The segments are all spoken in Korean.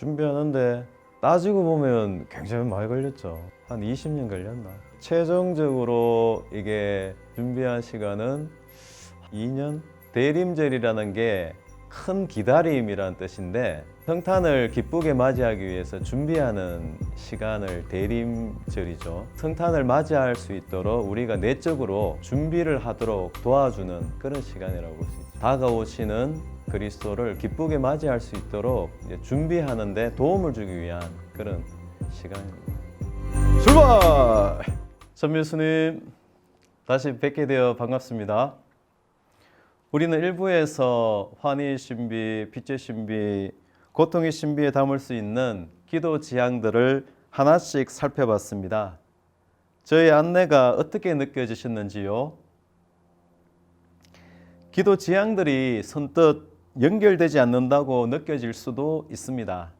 준비하는데 따지고 보면 굉장히 많이 걸렸죠. 한 20년 걸렸나? 최종적으로 이게 준비한 시간은 2년? 대림절이라는 게 큰 기다림이라는 뜻인데 성탄을 기쁘게 맞이하기 위해서 준비하는 시간을 대림절이죠. 성탄을 맞이할 수 있도록 우리가 내적으로 준비를 하도록 도와주는 그런 시간이라고 볼 수 있죠. 다가오시는 그리스도를 기쁘게 맞이할 수 있도록 이제 준비하는 데 도움을 주기 위한 그런 시간입니다. 출발! 전묘수님 다시 뵙게 되어 반갑습니다. 우리는 1부에서 환희의 신비, 빛의 신비, 고통의 신비에 담을 수 있는 기도 지향들을 하나씩 살펴봤습니다. 저의 안내가 어떻게 느껴지셨는지요? 기도 지향들이 선뜻 연결되지 않는다고 느껴질 수도 있습니다.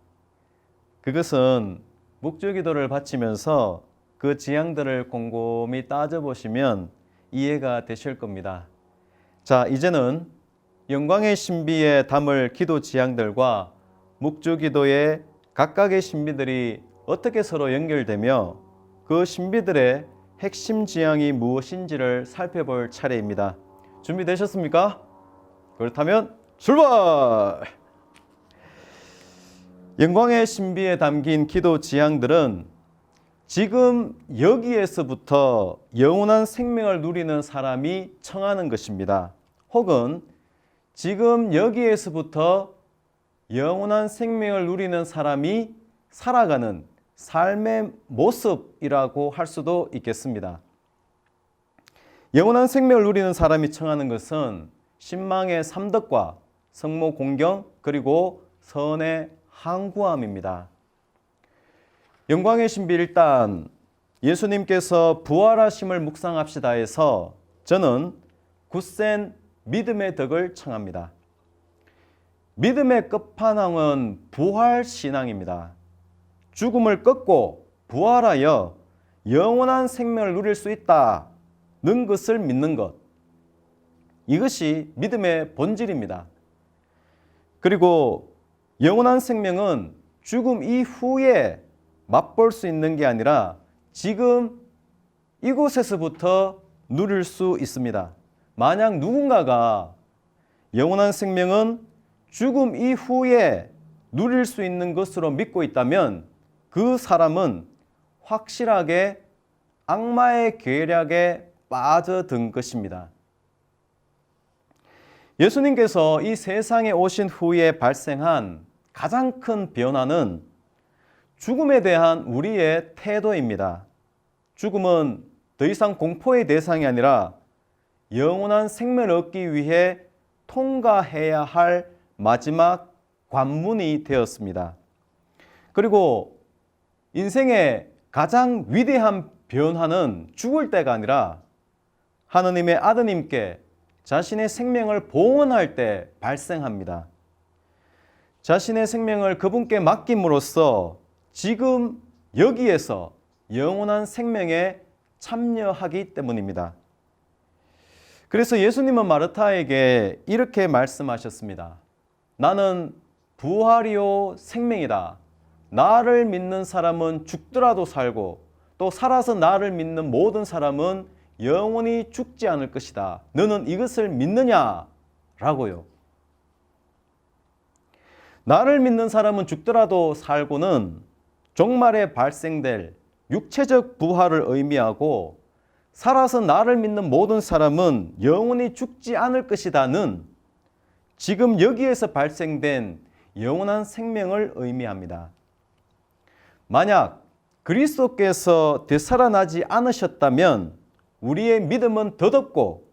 그것은 묵주기도를 바치면서 그 지향들을 곰곰이 따져보시면 이해가 되실 겁니다. 자, 이제는 영광의 신비에 담을 기도 지향들과 묵주기도의 각각의 신비들이 어떻게 서로 연결되며 그 신비들의 핵심 지향이 무엇인지를 살펴볼 차례입니다. 준비되셨습니까? 그렇다면 출발! 영광의 신비에 담긴 기도 지향들은 지금 여기에서부터 영원한 생명을 누리는 사람이 청하는 것입니다. 혹은 지금 여기에서부터 영원한 생명을 누리는 사람이 살아가는 삶의 모습이라고 할 수도 있겠습니다. 영원한 생명을 누리는 사람이 청하는 것은 신망의 삼덕과 성모 공경 그리고 선의 항구함입니다. 영광의 신비 일단 예수님께서 부활하심을 묵상합시다 해서 저는 굳센 믿음의 덕을 청합니다. 믿음의 끝판왕은 부활신앙입니다. 죽음을 꺾고 부활하여 영원한 생명을 누릴 수 있다는 것을 믿는 것. 이것이 믿음의 본질입니다. 그리고 영원한 생명은 죽음 이후에 맛볼 수 있는 게 아니라 지금 이곳에서부터 누릴 수 있습니다. 만약 누군가가 영원한 생명은 죽음 이후에 누릴 수 있는 것으로 믿고 있다면 그 사람은 확실하게 악마의 계략에 빠져든 것입니다. 예수님께서 이 세상에 오신 후에 발생한 가장 큰 변화는 죽음에 대한 우리의 태도입니다. 죽음은 더 이상 공포의 대상이 아니라 영원한 생명을 얻기 위해 통과해야 할 마지막 관문이 되었습니다. 그리고 인생의 가장 위대한 변화는 죽을 때가 아니라 하느님의 아드님께 자신의 생명을 봉헌할 때 발생합니다. 자신의 생명을 그분께 맡김으로써 지금 여기에서 영원한 생명에 참여하기 때문입니다. 그래서 예수님은 마르타에게 이렇게 말씀하셨습니다. 나는 부활이요 생명이다. 나를 믿는 사람은 죽더라도 살고 또 살아서 나를 믿는 모든 사람은 영원히 죽지 않을 것이다. 너는 이것을 믿느냐? 라고요. 나를 믿는 사람은 죽더라도 살고는 종말에 발생될 육체적 부활을 의미하고 살아서 나를 믿는 모든 사람은 영원히 죽지 않을 것이다는 지금 여기에서 발생된 영원한 생명을 의미합니다. 만약 그리스도께서 되살아나지 않으셨다면 우리의 믿음은 덧없고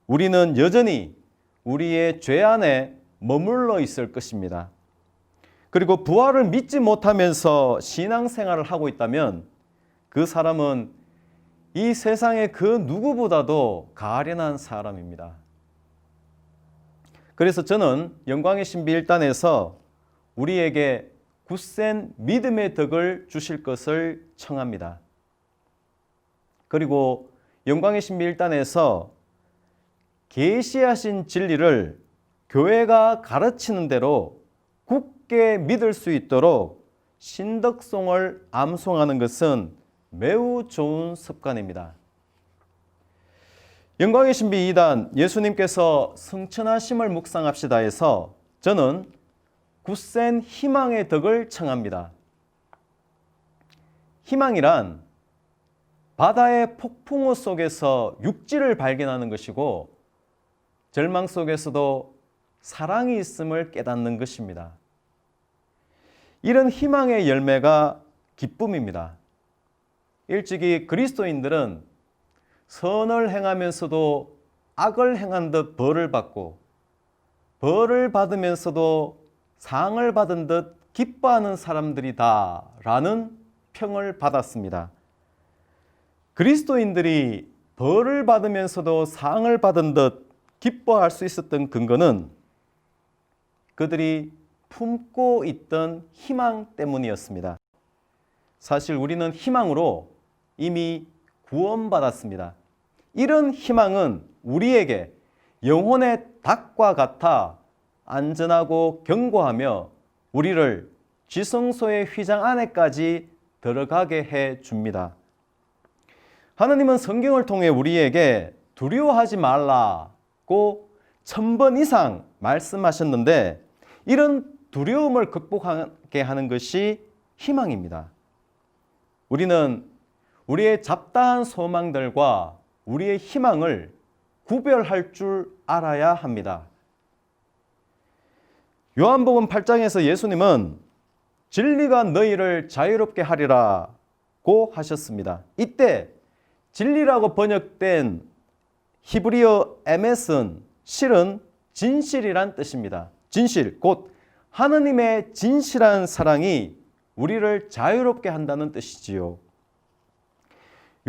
우리는 여전히 우리의 죄 안에 머물러 있을 것입니다. 그리고 부활을 믿지 못하면서 신앙생활을 하고 있다면 그 사람은 이 세상의 그 누구보다도 가련한 사람입니다. 그래서 저는 영광의 신비 1단에서 우리에게 굳센 믿음의 덕을 주실 것을 청합니다. 그리고 영광의 신비 1단에서 계시하신 진리를 교회가 가르치는 대로 깊게 믿을 수 있도록 신덕송을 암송하는 것은 매우 좋은 습관입니다. 영광의 신비 2단 예수님께서 승천하심을 묵상합시다에서 저는 굳센 희망의 덕을 청합니다. 희망이란 바다의 폭풍우 속에서 육지를 발견하는 것이고 절망 속에서도 사랑이 있음을 깨닫는 것입니다. 이런 희망의 열매가 기쁨입니다. 일찍이 그리스도인들은 선을 행하면서도 악을 행한 듯 벌을 받고 벌을 받으면서도 상을 받은 듯 기뻐하는 사람들이다 라는 평을 받았습니다. 그리스도인들이 벌을 받으면서도 상을 받은 듯 기뻐할 수 있었던 근거는 그들이 품고 있던 희망 때문이었습니다. 사실 우리는 희망으로 이미 구원받았습니다. 이런 희망은 우리에게 영혼의 닭과 같아 안전하고 견고하며 우리를 지성소의 휘장 안에까지 들어가게 해 줍니다. 하나님은 성경을 통해 우리에게 두려워하지 말라고 1000번 이상 말씀하셨는데 이런 두려움을 극복하게 하는 것이 희망입니다. 우리는 우리의 잡다한 소망들과 우리의 희망을 구별할 줄 알아야 합니다. 요한복음 8장에서 예수님은 진리가 너희를 자유롭게 하리라고 하셨습니다. 이때 진리라고 번역된 히브리어 에멧은 실은 진실이란 뜻입니다. 진실, 곧 하느님의 진실한 사랑이 우리를 자유롭게 한다는 뜻이지요.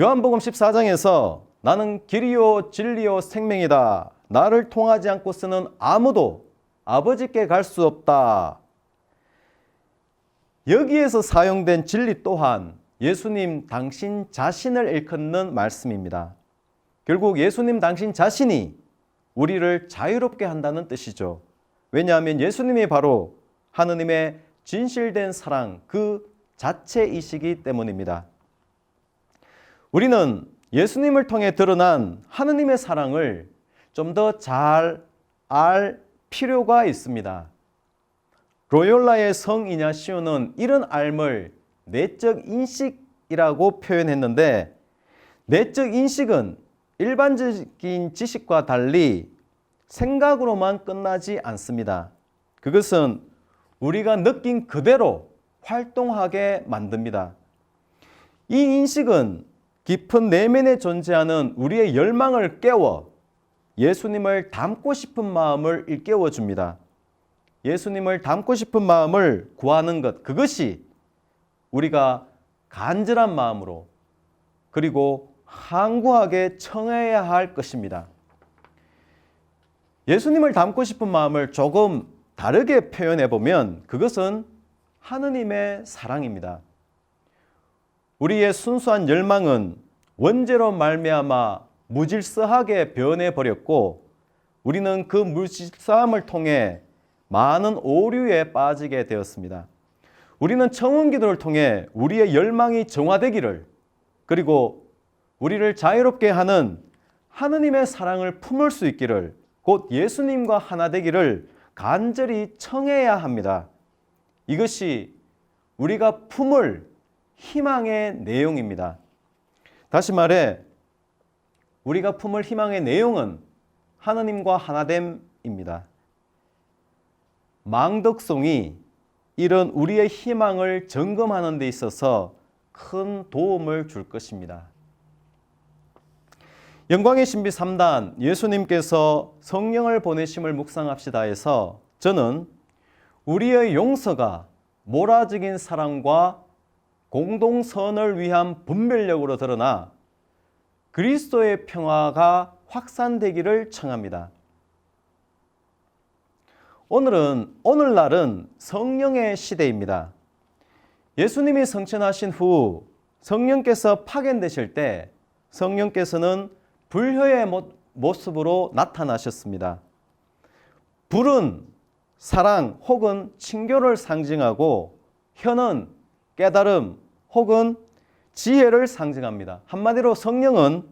요한복음 14장에서 나는 길이요 진리요 생명이다. 나를 통하지 않고서는 아무도 아버지께 갈 수 없다. 여기에서 사용된 진리 또한 예수님 당신 자신을 일컫는 말씀입니다. 결국 예수님 당신 자신이 우리를 자유롭게 한다는 뜻이죠. 왜냐하면 예수님이 바로 하느님의 진실된 사랑 그 자체이시기 때문입니다. 우리는 예수님을 통해 드러난 하느님의 사랑을 좀 더 잘 알 필요가 있습니다. 로욜라의 성 이냐시오는 이런 알을 내적 인식이라고 표현했는데 내적 인식은 일반적인 지식과 달리 생각으로만 끝나지 않습니다. 그것은 우리가 느낀 그대로 활동하게 만듭니다. 이 인식은 깊은 내면에 존재하는 우리의 열망을 깨워 예수님을 닮고 싶은 마음을 일깨워 줍니다. 예수님을 닮고 싶은 마음을 구하는 것, 그것이 우리가 간절한 마음으로 그리고 항구하게 청해야 할 것입니다. 예수님을 닮고 싶은 마음을 조금 다르게 표현해 보면 그것은 하느님의 사랑입니다. 우리의 순수한 열망은 원죄로 말미암아 무질서하게 변해버렸고 우리는 그 무질서함을 통해 많은 오류에 빠지게 되었습니다. 우리는 청원기도를 통해 우리의 열망이 정화되기를 그리고 우리를 자유롭게 하는 하느님의 사랑을 품을 수 있기를 곧 예수님과 하나 되기를 간절히 청해야 합니다. 이것이 우리가 품을 희망의 내용입니다. 다시 말해 우리가 품을 희망의 내용은 하느님과 하나됨입니다. 망덕송이 이런 우리의 희망을 점검하는 데 있어서 큰 도움을 줄 것입니다. 영광의 신비 3단 예수님께서 성령을 보내심을 묵상합시다에서 저는 우리의 용서가 몰아적인 사랑과 공동선을 위한 분별력으로 드러나 그리스도의 평화가 확산되기를 청합니다. 오늘날은 성령의 시대입니다. 예수님이 성천하신 후 성령께서 파견되실 때 성령께서는 불효의 모습으로 나타나셨습니다. 불은 사랑 혹은 친교를 상징하고 혀는 깨달음 혹은 지혜를 상징합니다. 한마디로 성령은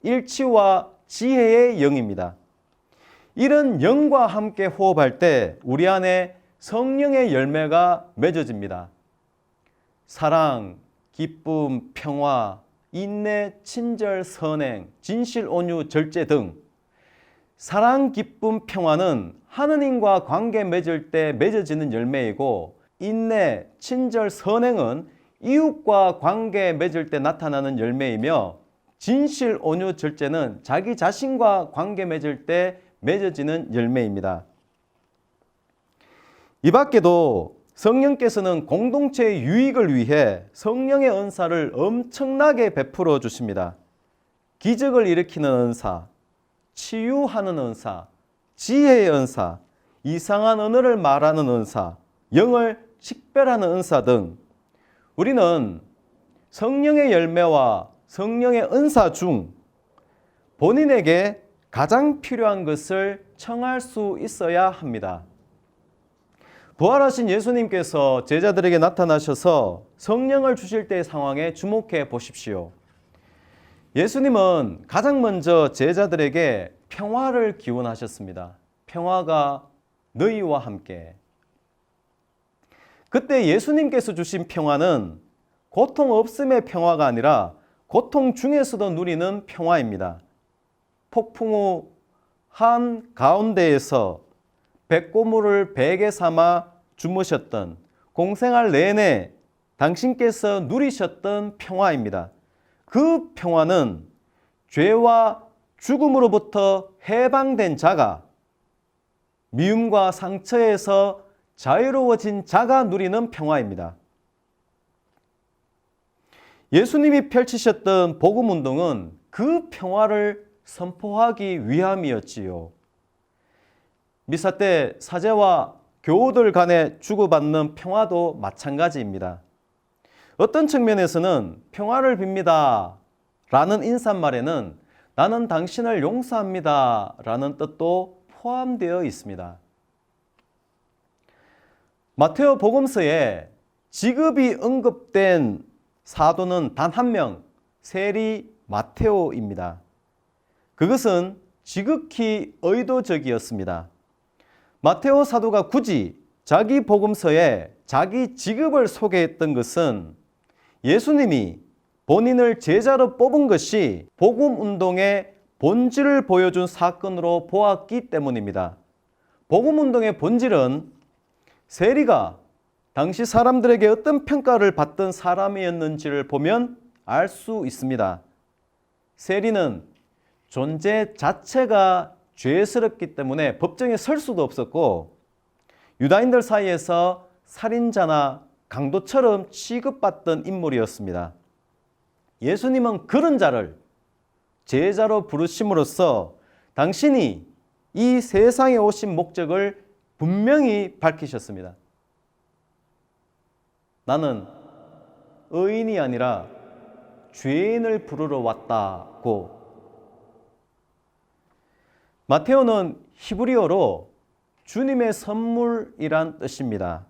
일치와 지혜의 영입니다. 이런 영과 함께 호흡할 때 우리 안에 성령의 열매가 맺어집니다. 사랑, 기쁨, 평화, 인내, 친절, 선행, 진실, 온유, 절제 등 사랑, 기쁨, 평화는 하느님과 관계 맺을 때 맺어지는 열매이고 인내, 친절, 선행은 이웃과 관계 맺을 때 나타나는 열매이며 진실, 온유, 절제는 자기 자신과 관계 맺을 때 맺어지는 열매입니다. 이 밖에도 성령께서는 공동체의 유익을 위해 성령의 은사를 엄청나게 베풀어 주십니다. 기적을 일으키는 은사, 치유하는 은사, 지혜의 은사, 이상한 언어를 말하는 은사, 영을 식별하는 은사 등 우리는 성령의 열매와 성령의 은사 중 본인에게 가장 필요한 것을 청할 수 있어야 합니다. 부활하신 예수님께서 제자들에게 나타나셔서 성령을 주실 때의 상황에 주목해 보십시오. 예수님은 가장 먼저 제자들에게 평화를 기원하셨습니다. 평화가 너희와 함께. 그때 예수님께서 주신 평화는 고통 없음의 평화가 아니라 고통 중에서도 누리는 평화입니다. 폭풍 후 한 가운데에서 백고물을 베개 삼아 주무셨던 공생활 내내 당신께서 누리셨던 평화입니다. 그 평화는 죄와 죽음으로부터 해방된 자가 미움과 상처에서 자유로워진 자가 누리는 평화입니다. 예수님이 펼치셨던 복음운동은 그 평화를 선포하기 위함이었지요. 미사 때 사제와 교우들 간에 주고받는 평화도 마찬가지입니다. 어떤 측면에서는 평화를 빕니다 라는 인사말에는 나는 당신을 용서합니다 라는 뜻도 포함되어 있습니다. 마테오 복음서에 지급이 언급된 사도는 단 한 명, 세리 마테오입니다. 그것은 지극히 의도적이었습니다. 마테오 사도가 굳이 자기 복음서에 자기 직업을 소개했던 것은 예수님이 본인을 제자로 뽑은 것이 복음 운동의 본질을 보여준 사건으로 보았기 때문입니다. 복음 운동의 본질은 세리가 당시 사람들에게 어떤 평가를 받던 사람이었는지를 보면 알 수 있습니다. 세리는 존재 자체가 죄스럽기 때문에 법정에 설 수도 없었고 유다인들 사이에서 살인자나 강도처럼 취급받던 인물이었습니다. 예수님은 그런 자를 제자로 부르심으로써 당신이 이 세상에 오신 목적을 분명히 밝히셨습니다. 나는 의인이 아니라 죄인을 부르러 왔다고. 마테오는 히브리어로 주님의 선물이란 뜻입니다.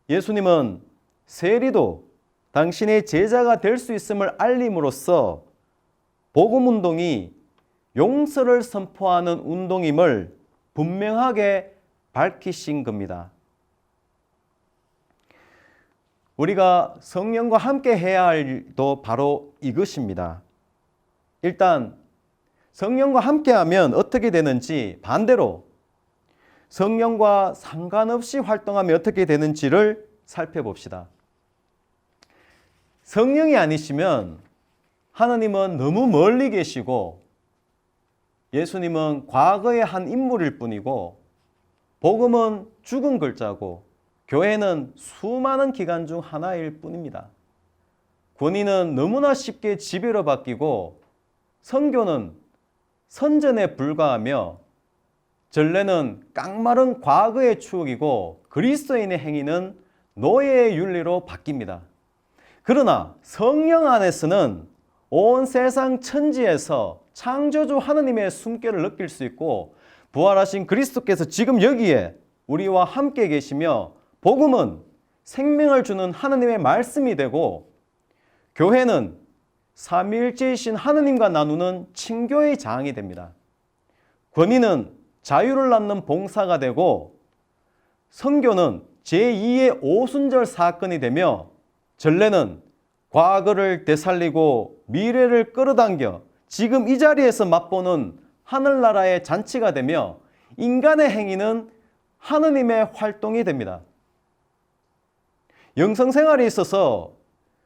예수님은 세리도 당신의 제자가 될 수 있음을 알림으로써 복음운동이 용서를 선포하는 운동임을 분명하게 밝히신 겁니다. 우리가 성령과 함께 해야 할 일도 바로 이것입니다. 일단 성령과 함께하면 어떻게 되는지, 반대로 성령과 상관없이 활동하면 어떻게 되는지를 살펴봅시다. 성령이 아니시면 하나님은 너무 멀리 계시고 예수님은 과거의 한 인물일 뿐이고 복음은 죽은 글자고 교회는 수많은 기관 중 하나일 뿐입니다. 권위는 너무나 쉽게 지배로 바뀌고 선교는 선전에 불과하며 전례는 깡마른 과거의 추억이고 그리스도인의 행위는 노예의 윤리로 바뀝니다. 그러나 성령 안에서는 온 세상 천지에서 창조주 하느님의 숨결을 느낄 수 있고 부활하신 그리스도께서 지금 여기에 우리와 함께 계시며 복음은 생명을 주는 하느님의 말씀이 되고 교회는 삼위일체이신 하느님과 나누는 친교의 장이 됩니다. 권위는 자유를 낳는 봉사가 되고 선교는 제2의 오순절 사건이 되며 전례는 과거를 되살리고 미래를 끌어당겨 지금 이 자리에서 맛보는 하늘나라의 잔치가 되며 인간의 행위는 하느님의 활동이 됩니다. 영성생활에 있어서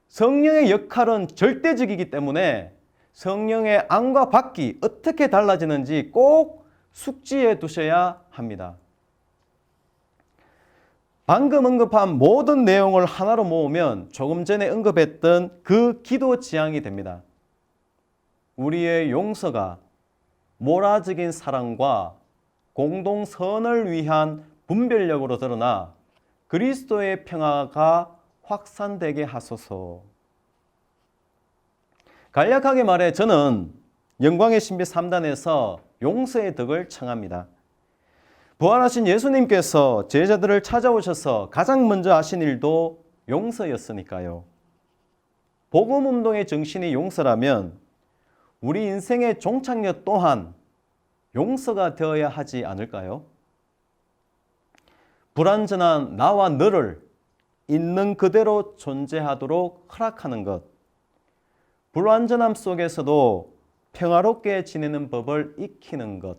성령의 역할은 절대적이기 때문에 성령의 안과 밖이 어떻게 달라지는지 꼭 숙지해 두셔야 합니다. 방금 언급한 모든 내용을 하나로 모으면 조금 전에 언급했던 그 기도 지향이 됩니다. 우리의 용서가 몰아적인 사랑과 공동선을 위한 분별력으로 드러나 그리스도의 평화가 확산되게 하소서. 간략하게 말해 저는 영광의 신비 3단에서 용서의 덕을 청합니다. 부활하신 예수님께서 제자들을 찾아오셔서 가장 먼저 하신 일도 용서였으니까요. 복음운동의 정신이 용서라면 우리 인생의 종착역 또한 용서가 되어야 하지 않을까요? 불완전한 나와 너를 있는 그대로 존재하도록 허락하는 것, 불완전함 속에서도 평화롭게 지내는 법을 익히는 것.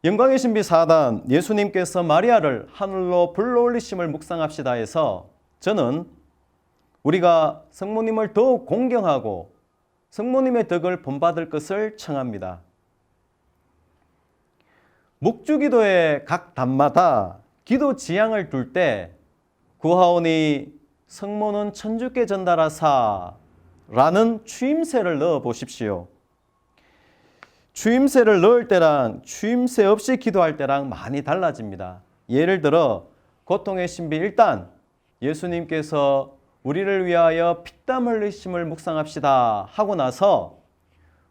영광의 신비 4단 예수님께서 마리아를 하늘로 불러올리심을 묵상합시다 해서 저는 우리가 성모님을 더욱 공경하고 성모님의 덕을 본받을 것을 청합니다. 묵주기도의 각 단마다 기도 지향을 둘 때 구하오니 성모는 천주께 전달하사 라는 추임새를 넣어 보십시오. 추임새를 넣을 때랑 추임새 없이 기도할 때랑 많이 달라집니다. 예를 들어 고통의 신비 1단 예수님께서 우리를 위하여 피땀 흘리심을 묵상합시다 하고 나서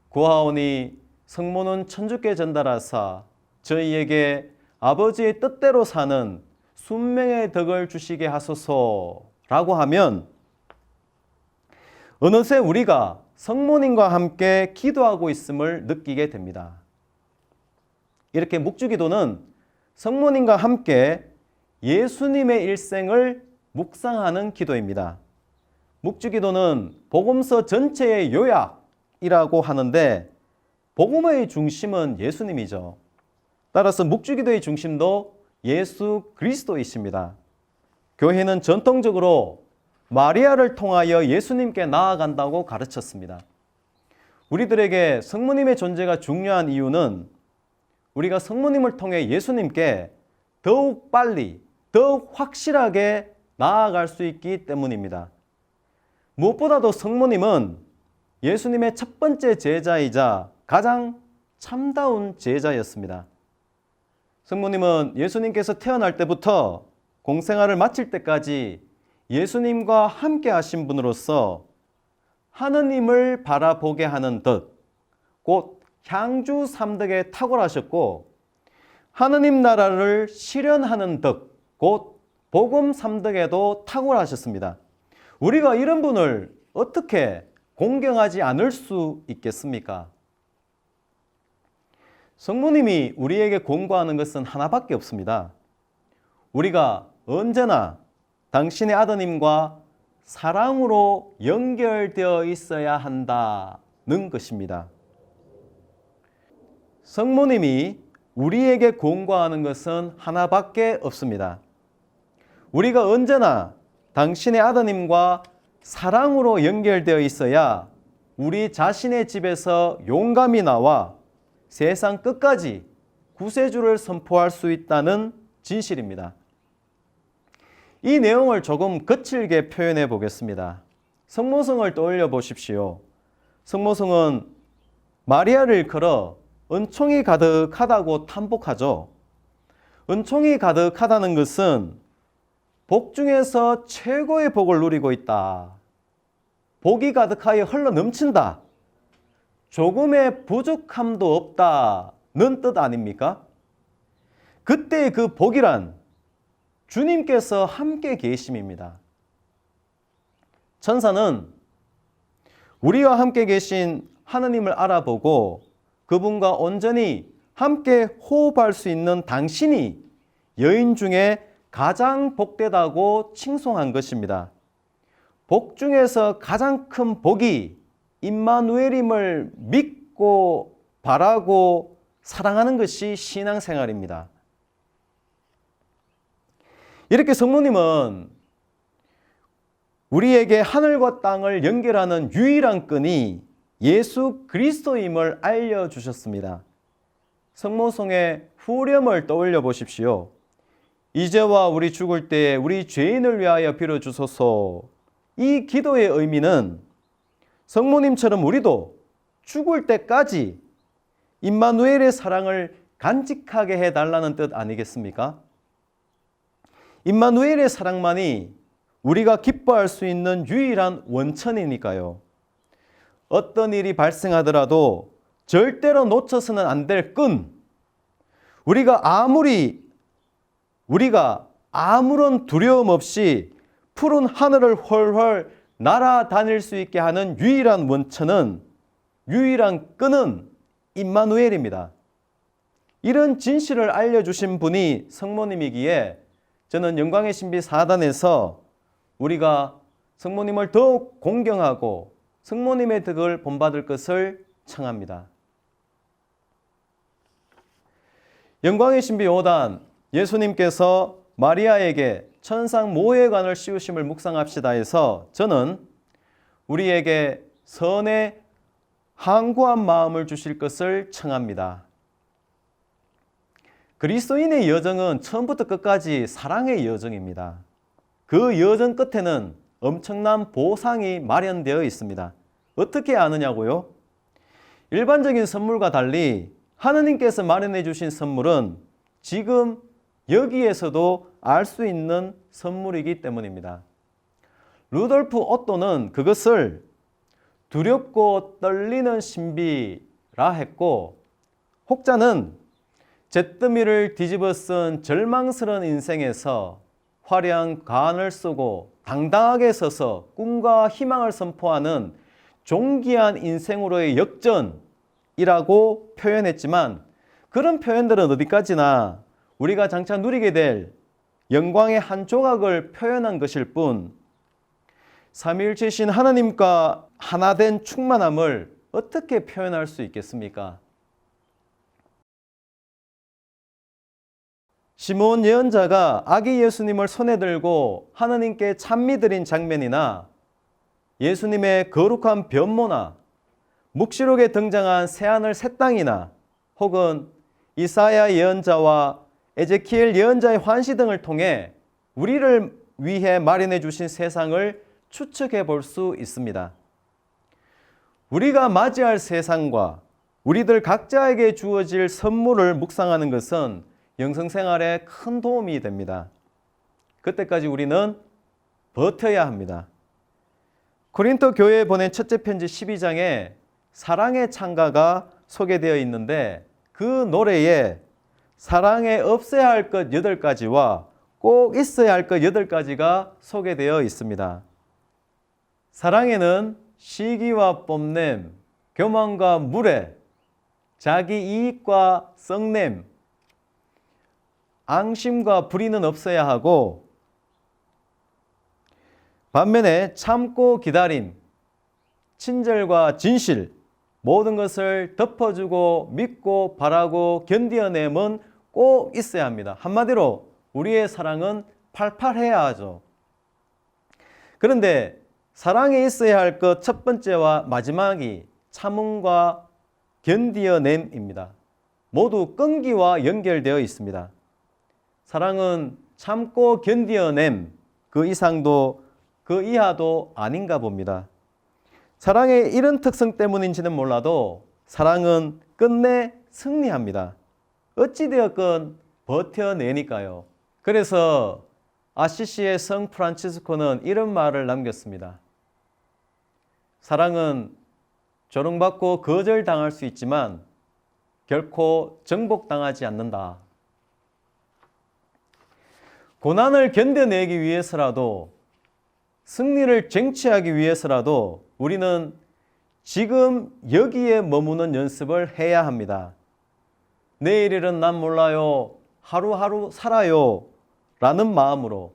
구하오니 성모는 천주께 전달하사 저희에게 아버지의 뜻대로 사는 순명의 덕을 주시게 하소서라고 하면 어느새 우리가 성모님과 함께 기도하고 있음을 느끼게 됩니다. 이렇게 묵주기도는 성모님과 함께 예수님의 일생을 묵상하는 기도입니다. 묵주기도는 복음서 전체의 요약이라고 하는데 복음의 중심은 예수님이죠. 따라서 묵주기도의 중심도 예수 그리스도이십니다. 교회는 전통적으로 마리아를 통하여 예수님께 나아간다고 가르쳤습니다. 우리들에게 성모님의 존재가 중요한 이유는 우리가 성모님을 통해 예수님께 더욱 빨리, 더욱 확실하게 나아갈 수 있기 때문입니다. 무엇보다도 성모님은 예수님의 첫 번째 제자이자 가장 참다운 제자였습니다. 성모님은 예수님께서 태어날 때부터 공생활을 마칠 때까지 예수님과 함께 하신 분으로서 하느님을 바라보게 하는 덕, 곧 향주 3덕에 탁월하셨고 하느님 나라를 실현하는 덕, 곧 복음 3덕에도 탁월하셨습니다. 우리가 이런 분을 어떻게 공경하지 않을 수 있겠습니까? 성모님이 우리에게 권고하는 것은 하나밖에 없습니다. 우리가 언제나 당신의 아드님과 사랑으로 연결되어 있어야 한다는 것입니다. 성모님이 우리에게 권고하는 것은 하나밖에 없습니다. 우리가 언제나 당신의 아드님과 사랑으로 연결되어 있어야 우리 자신의 집에서 용감히 나와 세상 끝까지 구세주를 선포할 수 있다는 진실입니다. 이 내용을 조금 거칠게 표현해 보겠습니다. 성모성을 떠올려 보십시오. 성모성은 마리아를 일컬어 은총이 가득하다고 탐복하죠. 은총이 가득하다는 것은 복 중에서 최고의 복을 누리고 있다. 복이 가득하여 흘러 넘친다. 조금의 부족함도 없다는 뜻 아닙니까? 그때의 그 복이란 주님께서 함께 계심입니다. 천사는 우리와 함께 계신 하느님을 알아보고 그분과 온전히 함께 호흡할 수 있는 당신이 여인 중에 가장 복되다고 칭송한 것입니다. 복 중에서 가장 큰 복이 임마누엘임을 믿고 바라고 사랑하는 것이 신앙생활입니다. 이렇게 성모님은 우리에게 하늘과 땅을 연결하는 유일한 끈이 예수 그리스도임을 알려주셨습니다. 성모송의 후렴을 떠올려 보십시오. 이제와 우리 죽을 때에 우리 죄인을 위하여 빌어주소서. 이 기도의 의미는 성모님처럼 우리도 죽을 때까지 임마누엘의 사랑을 간직하게 해달라는 뜻 아니겠습니까? 임마누엘의 사랑만이 우리가 기뻐할 수 있는 유일한 원천이니까요. 어떤 일이 발생하더라도 절대로 놓쳐서는 안 될 끈, 우리가 아무런 두려움 없이 푸른 하늘을 훨훨 날아다닐 수 있게 하는 유일한 원천은, 유일한 끈은 임마누엘입니다. 이런 진실을 알려주신 분이 성모님이기에 저는 영광의 신비 4단에서 우리가 성모님을 더욱 공경하고 성모님의 덕을 본받을 것을 청합니다. 영광의 신비 5단, 예수님께서 마리아에게 천상 모해관을 씌우심을 묵상합시다 해서 저는 우리에게 선의 항구한 마음을 주실 것을 청합니다. 그리스도인의 여정은 처음부터 끝까지 사랑의 여정입니다. 그 여정 끝에는 엄청난 보상이 마련되어 있습니다. 어떻게 아느냐고요? 일반적인 선물과 달리 하느님께서 마련해 주신 선물은 지금 여기에서도 알 수 있는 선물이기 때문입니다. 루돌프 오또는 그것을 두렵고 떨리는 신비라 했고, 혹자는 잿더미를 뒤집어 쓴 절망스러운 인생에서 화려한 가안을 쓰고 당당하게 서서 꿈과 희망을 선포하는 존귀한 인생으로의 역전이라고 표현했지만, 그런 표현들은 어디까지나 우리가 장차 누리게 될 영광의 한 조각을 표현한 것일 뿐, 삼위일체신 하나님과 하나된 충만함을 어떻게 표현할 수 있겠습니까? 시므온 예언자가 아기 예수님을 손에 들고 하느님께 찬미드린 장면이나 예수님의 거룩한 변모나 묵시록에 등장한 새하늘 새 땅이나 혹은 이사야 예언자와 에제키엘 예언자의 환시 등을 통해 우리를 위해 마련해 주신 세상을 추측해 볼 수 있습니다. 우리가 맞이할 세상과 우리들 각자에게 주어질 선물을 묵상하는 것은 영성생활에 큰 도움이 됩니다. 그때까지 우리는 버텨야 합니다. 고린도 교회에 보낸 첫째 편지 12장에 사랑의 찬가가 소개되어 있는데, 그 노래에 사랑에 없어야 할 것 8가지와 꼭 있어야 할 것 8가지가 소개되어 있습니다. 사랑에는 시기와 뽐냄, 교만과 무례, 자기 이익과 썩냄, 앙심과 불의는 없어야 하고, 반면에 참고 기다림, 친절과 진실, 모든 것을 덮어주고 믿고 바라고 견디어냄은 꼭 있어야 합니다. 한마디로 우리의 사랑은 팔팔해야 하죠. 그런데 사랑에 있어야 할 것 첫 번째와 마지막이 참음과 견디어냄입니다. 모두 끈기와 연결되어 있습니다. 사랑은 참고 견디어냄, 그 이상도 그 이하도 아닌가 봅니다. 사랑의 이런 특성 때문인지는 몰라도 사랑은 끝내 승리합니다. 어찌되었건 버텨내니까요. 그래서 아시시의 성 프란치스코는 이런 말을 남겼습니다. 사랑은 조롱받고 거절당할 수 있지만 결코 정복당하지 않는다. 고난을 견뎌내기 위해서라도, 승리를 쟁취하기 위해서라도 우리는 지금 여기에 머무는 연습을 해야 합니다. 내일 일은 난 몰라요. 하루하루 살아요. 라는 마음으로,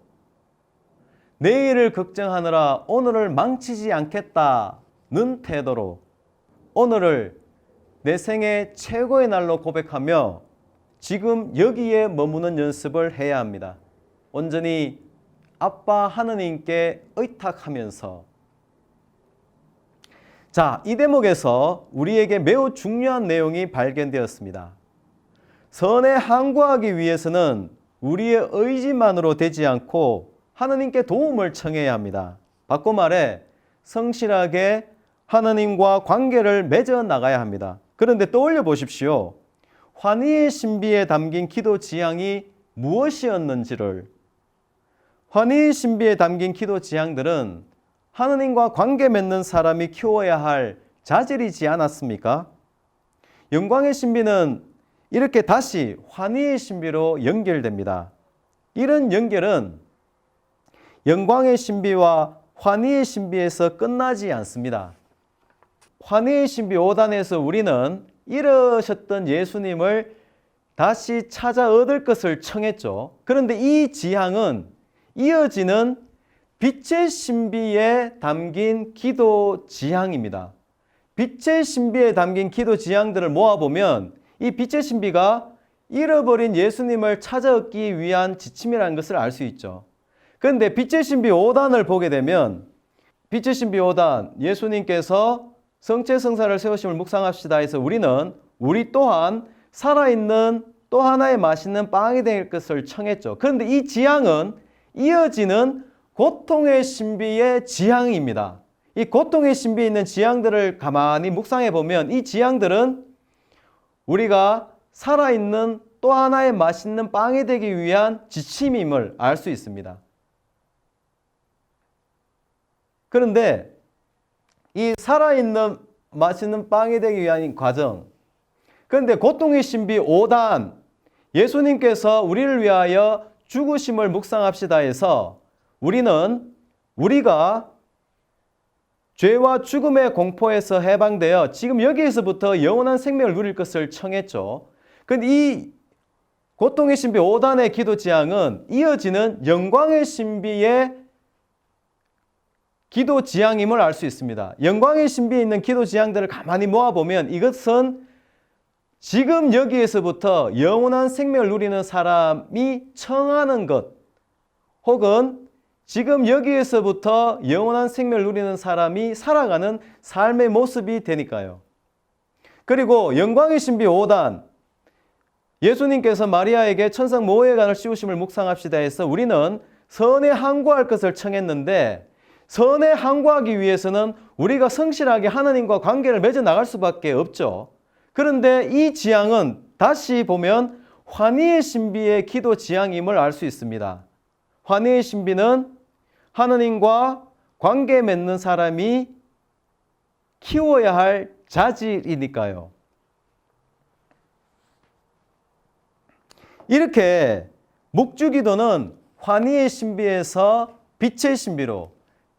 내일을 걱정하느라 오늘을 망치지 않겠다는 태도로, 오늘을 내 생애 최고의 날로 고백하며 지금 여기에 머무는 연습을 해야 합니다. 온전히 아빠 하느님께 의탁하면서. 자, 이 대목에서 우리에게 매우 중요한 내용이 발견되었습니다. 선에 항구하기 위해서는 우리의 의지만으로 되지 않고 하느님께 도움을 청해야 합니다. 바꿔 말해 성실하게 하느님과 관계를 맺어 나가야 합니다. 그런데 떠올려 보십시오. 환희의 신비에 담긴 기도 지향이 무엇이었는지를. 환희의 신비에 담긴 기도 지향들은 하느님과 관계 맺는 사람이 키워야 할 자질이지 않았습니까? 영광의 신비는 이렇게 다시 환희의 신비로 연결됩니다. 이런 연결은 영광의 신비와 환희의 신비에서 끝나지 않습니다. 환희의 신비 5단에서 우리는 잃으셨던 예수님을 다시 찾아 얻을 것을 청했죠. 그런데 이 지향은 이어지는 빛의 신비에 담긴 기도 지향입니다. 빛의 신비에 담긴 기도 지향들을 모아보면 이 빛의 신비가 잃어버린 예수님을 찾아 얻기 위한 지침이라는 것을 알 수 있죠. 그런데 빛의 신비 5단을 보게 되면 빛의 신비 5단, 예수님께서 성체성사를 세우심을 묵상합시다 해서 우리 또한 살아있는 또 하나의 맛있는 빵이 될 것을 청했죠. 그런데 이 지향은 이어지는 고통의 신비의 지향입니다. 이 고통의 신비에 있는 지향들을 가만히 묵상해 보면 이 지향들은 우리가 살아있는 또 하나의 맛있는 빵이 되기 위한 지침임을 알 수 있습니다. 그런데 이 살아있는 맛있는 빵이 되기 위한 과정, 그런데 고통의 신비 5단, 예수님께서 우리를 위하여 죽으심을 묵상합시다 해서 우리가 죄와 죽음의 공포에서 해방되어 지금 여기에서부터 영원한 생명을 누릴 것을 청했죠. 그런데 이 고통의 신비 5단의 기도 지향은 이어지는 영광의 신비의 기도 지향임을 알 수 있습니다. 영광의 신비에 있는 기도 지향들을 가만히 모아보면 이것은 지금 여기에서부터 영원한 생명을 누리는 사람이 청하는 것, 혹은 지금 여기에서부터 영원한 생명을 누리는 사람이 살아가는 삶의 모습이 되니까요. 그리고 영광의 신비 5단, 예수님께서 마리아에게 천상 모해관을 씌우심을 묵상합시다 해서 우리는 선에 항구할 것을 청했는데, 선에 항구하기 위해서는 우리가 성실하게 하나님과 관계를 맺어 나갈 수밖에 없죠. 그런데 이 지향은 다시 보면 환희의 신비의 기도 지향임을 알 수 있습니다. 환희의 신비는 하나님과 관계 맺는 사람이 키워야 할 자질이니까요. 이렇게 묵주기도는 환희의 신비에서 빛의 신비로,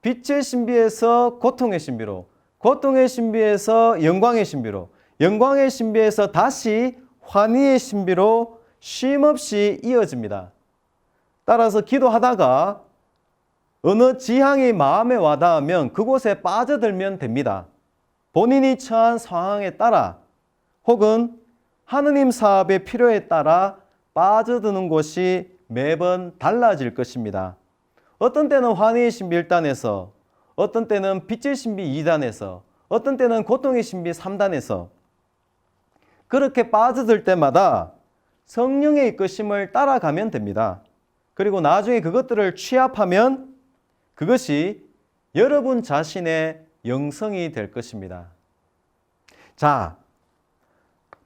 빛의 신비에서 고통의 신비로, 고통의 신비에서 영광의 신비로, 영광의 신비에서 다시 환희의 신비로 쉼없이 이어집니다. 따라서 기도하다가 어느 지향이 마음에 와닿으면 그곳에 빠져들면 됩니다. 본인이 처한 상황에 따라 혹은 하느님 사업의 필요에 따라 빠져드는 곳이 매번 달라질 것입니다. 어떤 때는 환희의 신비 1단에서, 어떤 때는 빛의 신비 2단에서, 어떤 때는 고통의 신비 3단에서 그렇게 빠져들 때마다 성령의 이끄심을 따라가면 됩니다. 그리고 나중에 그것들을 취합하면 그것이 여러분 자신의 영성이 될 것입니다. 자,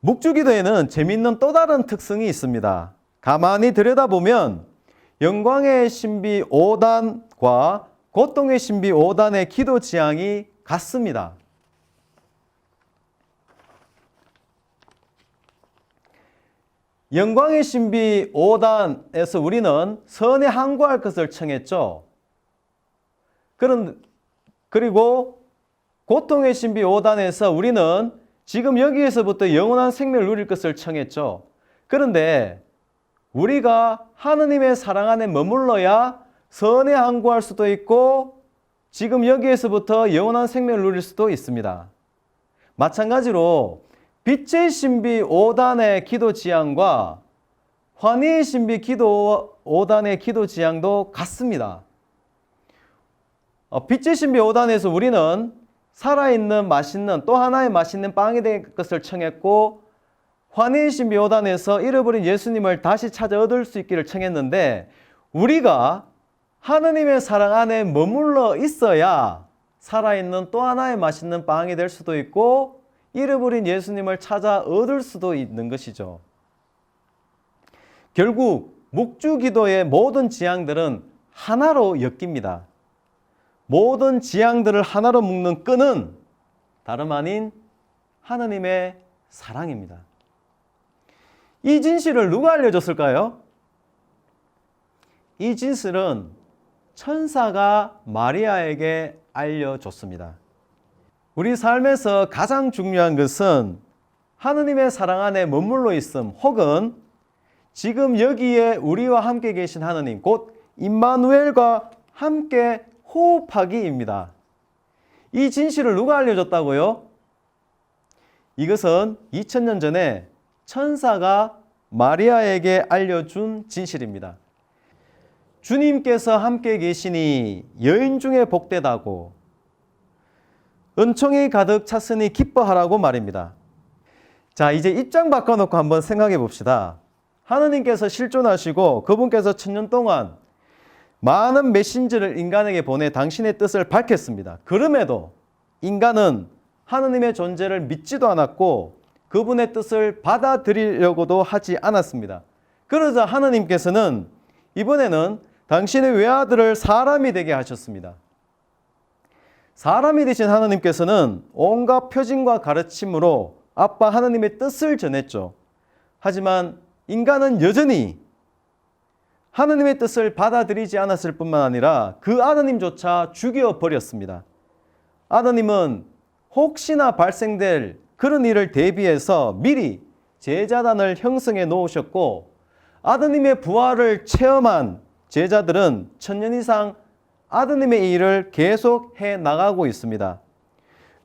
묵주기도에는 재미있는 또 다른 특성이 있습니다. 가만히 들여다보면 영광의 신비 5단과 고통의 신비 5단의 기도 지향이 같습니다. 영광의 신비 5단에서 우리는 선에 항구할 것을 청했죠. 그리고 고통의 신비 5단에서 우리는 지금 여기에서부터 영원한 생명을 누릴 것을 청했죠. 그런데 우리가 하느님의 사랑 안에 머물러야 선에 항구할 수도 있고 지금 여기에서부터 영원한 생명을 누릴 수도 있습니다. 마찬가지로 빛의 신비 5단의 기도 지향과 환희의 신비 기도 5단의 기도 지향도 같습니다. 빛의 신비 5단에서 우리는 살아있는 맛있는 또 하나의 맛있는 빵이 될 것을 청했고 환희의 신비 5단에서 잃어버린 예수님을 다시 찾아 얻을 수 있기를 청했는데 우리가 하느님의 사랑 안에 머물러 있어야 살아있는 또 하나의 맛있는 빵이 될 수도 있고 잃어버린 예수님을 찾아 얻을 수도 있는 것이죠. 결국 묵주기도의 모든 지향들은 하나로 엮입니다. 모든 지향들을 하나로 묶는 끈은 다름 아닌 하느님의 사랑입니다. 이 진실을 누가 알려줬을까요? 이 진실은 천사가 마리아에게 알려줬습니다. 우리 삶에서 가장 중요한 것은 하느님의 사랑 안에 머물러 있음 혹은 지금 여기에 우리와 함께 계신 하느님 곧 임마누엘과 함께 호흡하기입니다. 이 진실을 누가 알려줬다고요? 이것은 2000년 전에 천사가 마리아에게 알려준 진실입니다. 주님께서 함께 계시니 여인 중에 복되다고 은총이 가득 찼으니 기뻐하라고 말입니다. 자, 이제 입장 바꿔놓고 한번 생각해 봅시다. 하느님께서 실존하시고 그분께서 천년 동안 많은 메신저를 인간에게 보내 당신의 뜻을 밝혔습니다. 그럼에도 인간은 하느님의 존재를 믿지도 않았고 그분의 뜻을 받아들이려고도 하지 않았습니다. 그러자 하느님께서는 이번에는 당신의 외아들을 사람이 되게 하셨습니다. 사람이 되신 하느님께서는 온갖 표징과 가르침으로 아빠 하느님의 뜻을 전했죠. 하지만 인간은 여전히 하느님의 뜻을 받아들이지 않았을 뿐만 아니라 그 아드님조차 죽여버렸습니다. 아드님은 혹시나 발생될 그런 일을 대비해서 미리 제자단을 형성해 놓으셨고 아드님의 부활을 체험한 제자들은 1000년 이상 아드님의 일을 계속 해 나가고 있습니다.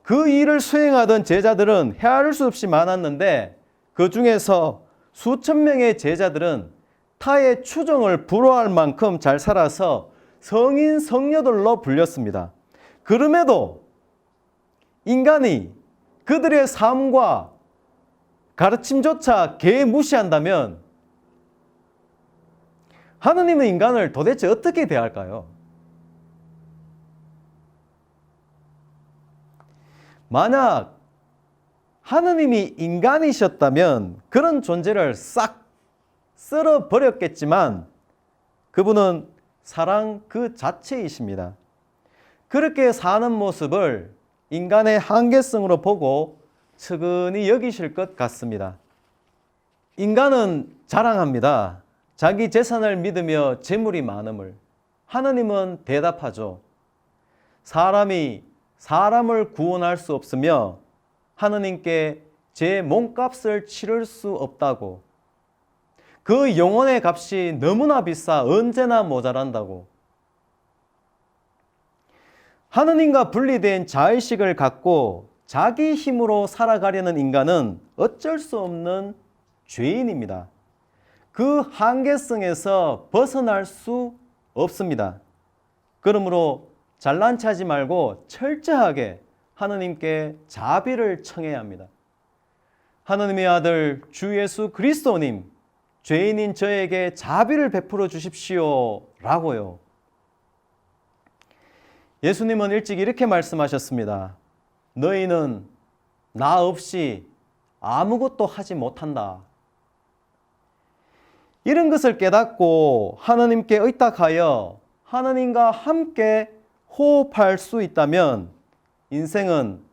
그 일을 수행하던 제자들은 헤아릴 수 없이 많았는데 그 중에서 수천 명의 제자들은 타의 추종을 불허할 만큼 잘 살아서 성인 성녀들로 불렸습니다. 그럼에도 인간이 그들의 삶과 가르침조차 개무시한다면 하느님은 인간을 도대체 어떻게 대할까요? 만약 하느님이 인간이셨다면 그런 존재를 싹 쓸어버렸겠지만 그분은 사랑 그 자체이십니다. 그렇게 사는 모습을 인간의 한계성으로 보고 측은히 여기실 것 같습니다. 인간은 자랑합니다. 자기 재산을 믿으며 재물이 많음을. 하느님은 대답하죠. 사람이 사람을 구원할 수 없으며 하느님께 제 몸값을 치를 수 없다고. 그 영혼의 값이 너무나 비싸 언제나 모자란다고. 하느님과 분리된 자의식을 갖고 자기 힘으로 살아가려는 인간은 어쩔 수 없는 죄인입니다. 그 한계성에서 벗어날 수 없습니다. 그러므로 잘난 체 하지 말고 철저하게 하느님께 자비를 청해야 합니다. 하느님의 아들 주 예수 그리스도님, 죄인인 저에게 자비를 베풀어 주십시오 라고요. 예수님은 일찍 이렇게 말씀하셨습니다. 너희는 나 없이 아무것도 하지 못한다. 이런 것을 깨닫고 하느님께 의탁하여 하느님과 함께 호흡할 수 있다면 인생은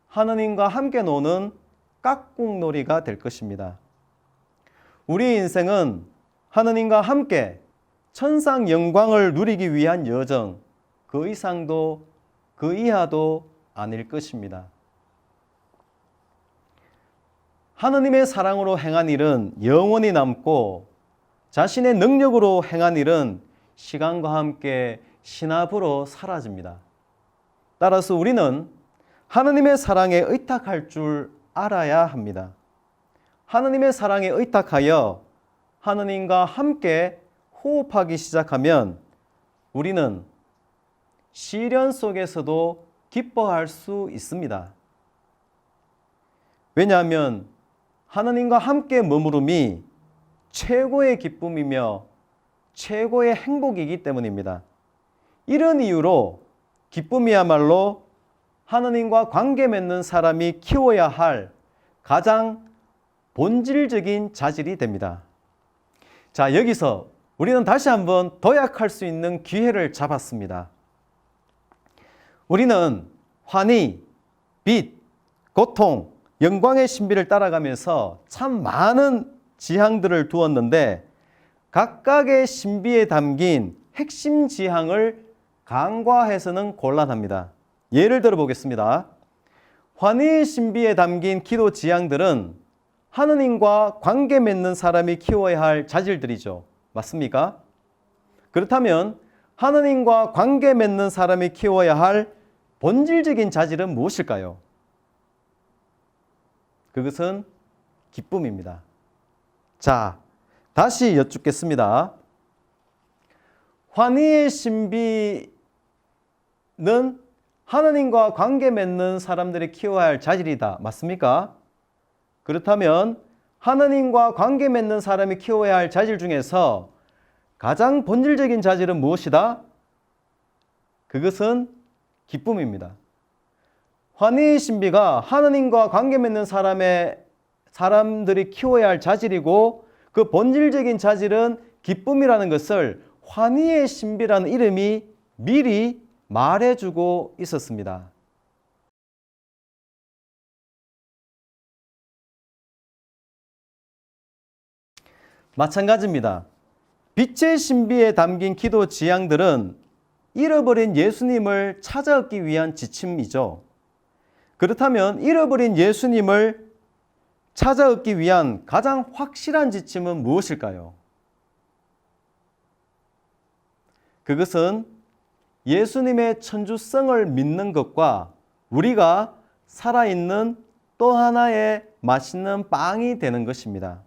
하느님과 함께 노는 깍꿍놀이가 될 것입니다. 우리 인생은 하느님과 함께 천상 영광을 누리기 위한 여정, 그 이상도 그 이하도 아닐 것입니다. 하느님의 사랑으로 행한 일은 영원히 남고 자신의 능력으로 행한 일은 시간과 함께 신압으로 사라집니다. 따라서 우리는 하느님의 사랑에 의탁할 줄 알아야 합니다. 하느님의 사랑에 의탁하여 하느님과 함께 호흡하기 시작하면 우리는 시련 속에서도 기뻐할 수 있습니다. 왜냐하면 하느님과 함께 머무름이 최고의 기쁨이며 최고의 행복이기 때문입니다. 이런 이유로 기쁨이야말로 하느님과 관계 맺는 사람이 키워야 할 가장 본질적인 자질이 됩니다. 자, 여기서 우리는 다시 한번 도약할 수 있는 기회를 잡았습니다. 우리는 환희, 빛, 고통, 영광의 신비를 따라가면서 참 많은 지향들을 두었는데 각각의 신비에 담긴 핵심 지향을 간과해서는 곤란합니다. 예를 들어 보겠습니다. 환희의 신비에 담긴 기도 지향들은 하느님과 관계 맺는 사람이 키워야 할 자질들이죠. 맞습니까? 그렇다면 하느님과 관계 맺는 사람이 키워야 할 본질적인 자질은 무엇일까요? 그것은 기쁨입니다. 자, 다시 여쭙겠습니다. 환희의 신비는 하느님과 관계 맺는 사람들이 키워야 할 자질이다. 맞습니까? 그렇다면 하느님과 관계 맺는 사람이 키워야 할 자질 중에서 가장 본질적인 자질은 무엇이다? 그것은 기쁨입니다. 환희의 신비가 하느님과 관계 맺는 사람들이 키워야 할 자질이고 그 본질적인 자질은 기쁨이라는 것을 환희의 신비라는 이름이 미리 말해주고 있었습니다. 마찬가지입니다. 빛의 신비에 담긴 기도 지향들은 잃어버린 예수님을 찾아얻기 위한 지침이죠. 그렇다면 잃어버린 예수님을 찾아얻기 위한 가장 확실한 지침은 무엇일까요? 그것은 예수님의 천주성을 믿는 것과 우리가 살아있는 또 하나의 맛있는 빵이 되는 것입니다.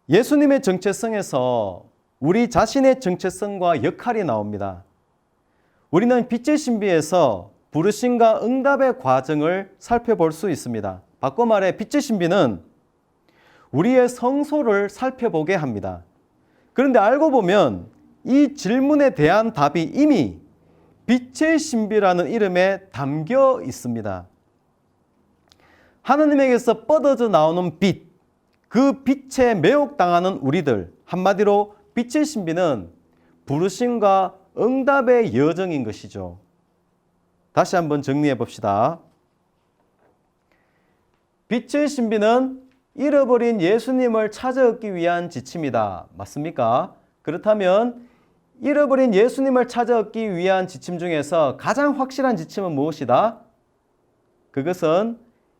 예수님의 정체성에서 우리 자신의 정체성과 역할이 나옵니다. 우리는 빛의 신비에서 부르심과 응답의 과정을 살펴볼 수 있습니다. 바꿔 말해 빛의 신비는 우리의 성소를 살펴보게 합니다. 그런데 알고 보면 이 질문에 대한 답이 이미 빛의 신비라는 이름에 담겨 있습니다. 하느님에게서 뻗어져 나오는 빛, 그 빛에 매혹당하는 우리들, 한마디로 빛의 신비는 부르심과 응답의 여정인 것이죠. 다시 한번 정리해 봅시다. 빛의 신비는 잃어버린 예수님을 찾아얻기 위한 지침이다. 맞습니까? 그렇다면 잃어버린 예수님을 찾아얻기 위한 지침 중에서 가장 확실한 지침은 무엇이다? 그것은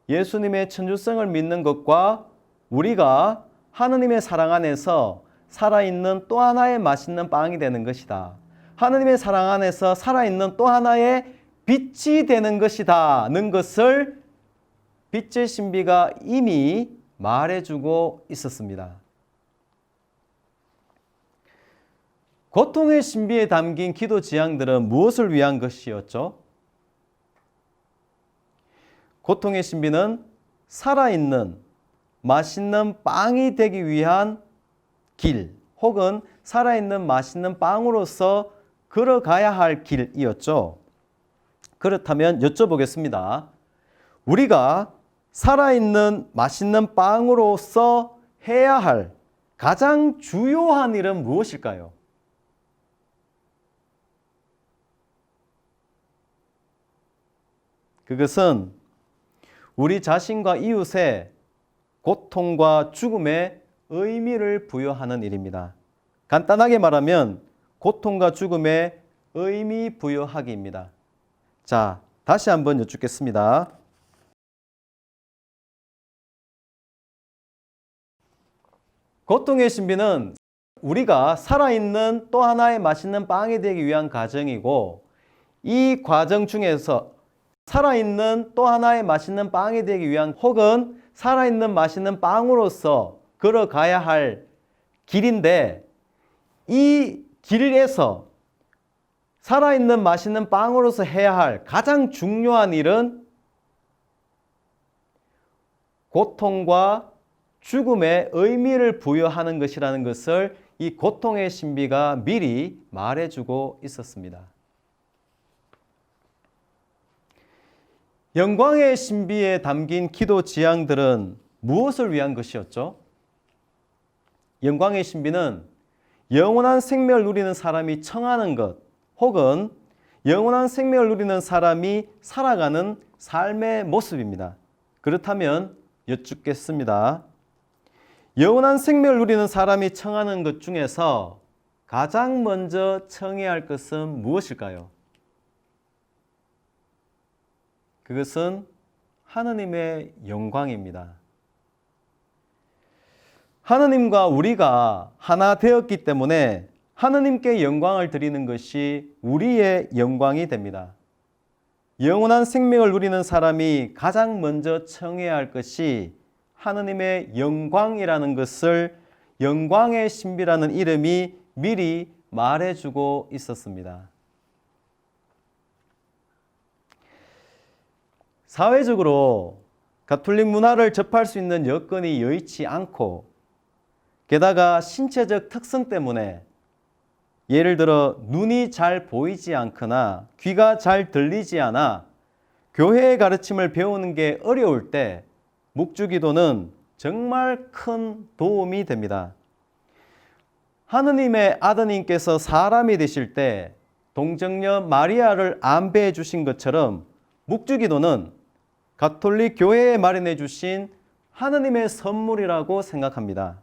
예수님의 천주성을 믿는 것과 우리가 하느님의 사랑 안에서 살아있는 또 하나의 맛있는 빵이 되는 것이다. 하느님의 사랑 안에서 살아있는 또 하나의 빛이 되는 것이다는 것을 빛의 신비가 이미 말해주고 있었습니다. 고통의 신비에 담긴 기도 지향들은 무엇을 위한 것이었죠? 고통의 신비는 살아있는 맛있는 빵이 되기 위한 길 혹은 살아있는 맛있는 빵으로서 걸어가야 할 길이었죠. 그렇다면 여쭤보겠습니다. 우리가 살아있는 맛있는 빵으로서 해야 할 가장 주요한 일은 무엇일까요? 그것은 우리 자신과 이웃의 고통과 죽음에 의미를 부여하는 일입니다. 간단하게 말하면 고통과 죽음에 의미 부여하기입니다. 자, 다시 한번 여쭙겠습니다. 고통의 신비는 우리가 살아있는 또 하나의 맛있는 빵이 되기 위한 과정이고, 이 과정 중에서 살아있는 또 하나의 맛있는 빵이 되기 위한, 혹은 살아있는 맛있는 빵으로서 걸어가야 할 길인데, 이 길에서 살아있는 맛있는 빵으로서 해야 할 가장 중요한 일은 고통과 죽음에 의미를 부여하는 것이라는 것을 이 고통의 신비가 미리 말해주고 있었습니다. 영광의 신비에 담긴 기도 지향들은 무엇을 위한 것이었죠? 영광의 신비는 영원한 생명을 누리는 사람이 청하는 것, 혹은 영원한 생명을 누리는 사람이 살아가는 삶의 모습입니다. 그렇다면 여쭙겠습니다. 영원한 생명을 누리는 사람이 청하는 것 중에서 가장 먼저 청해야 할 것은 무엇일까요? 그것은 하느님의 영광입니다. 하느님과 우리가 하나 되었기 때문에 하느님께 영광을 드리는 것이 우리의 영광이 됩니다. 영원한 생명을 누리는 사람이 가장 먼저 청해야 할 것이 하느님의 영광이라는 것을 영광의 신비라는 이름이 미리 말해주고 있었습니다. 사회적으로 가톨릭 문화를 접할 수 있는 여건이 여의치 않고, 게다가 신체적 특성 때문에 예를 들어 눈이 잘 보이지 않거나 귀가 잘 들리지 않아 교회의 가르침을 배우는 게 어려울 때 묵주기도는 정말 큰 도움이 됩니다. 하느님의 아드님께서 사람이 되실 때 동정녀 마리아를 안배해 주신 것처럼 묵주기도는 가톨릭 교회에 마련해 주신 하느님의 선물이라고 생각합니다.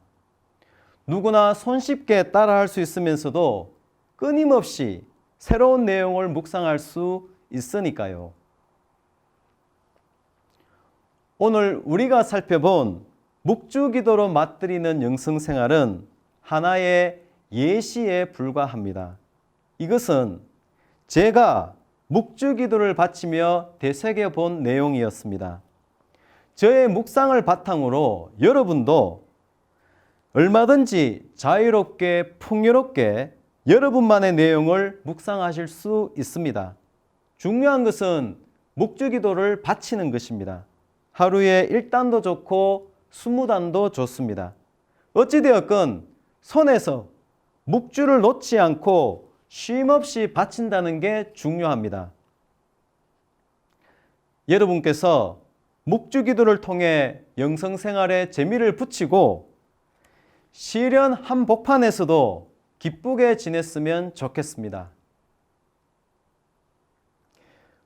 누구나 손쉽게 따라할 수 있으면서도 끊임없이 새로운 내용을 묵상할 수 있으니까요. 오늘 우리가 살펴본 묵주기도로 맛들이는 영성생활은 하나의 예시에 불과합니다. 이것은 제가 묵주기도를 바치며 되새겨본 내용이었습니다. 저의 묵상을 바탕으로 여러분도 얼마든지 자유롭게 풍요롭게 여러분만의 내용을 묵상하실 수 있습니다. 중요한 것은 묵주기도를 바치는 것입니다. 하루에 1단도 좋고 20단도 좋습니다. 어찌되었건 손에서 묵주를 놓지 않고 쉼없이 바친다는 게 중요합니다. 여러분께서 묵주기도를 통해 영성생활에 재미를 붙이고 시련 한복판에서도 기쁘게 지냈으면 좋겠습니다.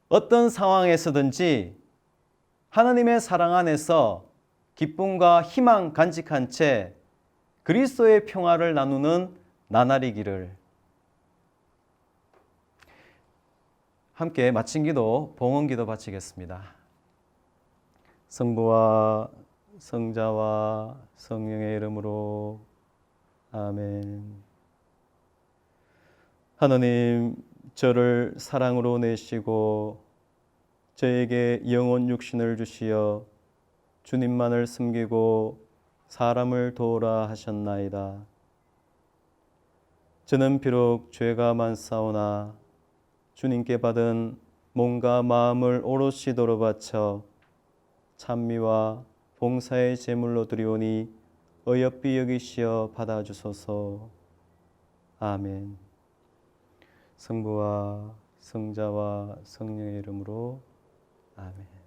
어떤 상황에서든지 하나님의 사랑 안에서 기쁨과 희망 간직한 채 그리스도의 평화를 나누는 나날이기를. 함께 마친 기도, 봉헌기도 바치겠습니다. 성부와 성자와 성령의 이름으로 아멘. 하나님, 저를 사랑으로 내시고 저에게 영혼 육신을 주시어 주님만을 섬기고 사람을 도우라 하셨나이다. 저는 비록 죄가 많사오나 주님께 받은 몸과 마음을 오롯이 도로 바쳐 찬미와 봉사의 제물로 드리오니 어여삐 여기시어 받아주소서. 아멘. 성부와 성자와 성령의 이름으로 아멘.